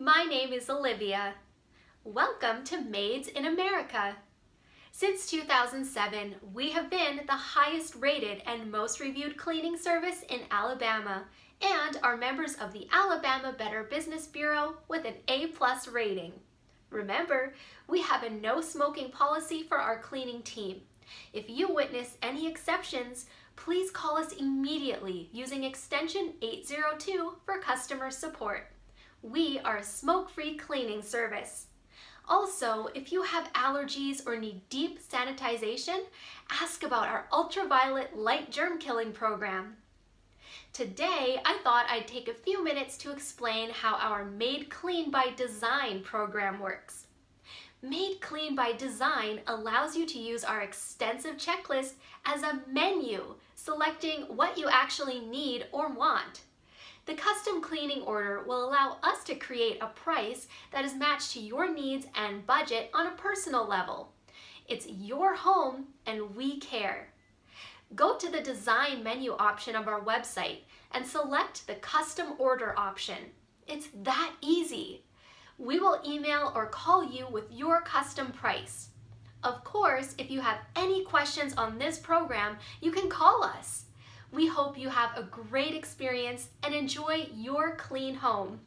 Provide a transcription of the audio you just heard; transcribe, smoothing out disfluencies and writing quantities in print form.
My name is Olivia. Welcome to Maids in America. Since 2007, we have been the highest rated and most reviewed cleaning service in Alabama and are members of the Alabama Better Business Bureau with an A+ rating. Remember, we have a no smoking policy for our cleaning team. If you witness any exceptions, please call us immediately using extension 802 for customer support. We are a smoke-free cleaning service. Also, if you have allergies or need deep sanitization, ask about our ultraviolet light germ killing program. Today, I thought I'd take a few minutes to explain how our Made Clean by Design program works. Made Clean by Design allows you to use our extensive checklist as a menu, selecting what you actually need or want. The custom cleaning order will allow us to create a price that is matched to your needs and budget on a personal level. It's your home and we care. Go to the design menu option of our website and select the custom order option. It's that easy. We will email or call you with your custom price. Of course, if you have any questions on this program, you can call us. We hope you have a great experience and enjoy your clean home.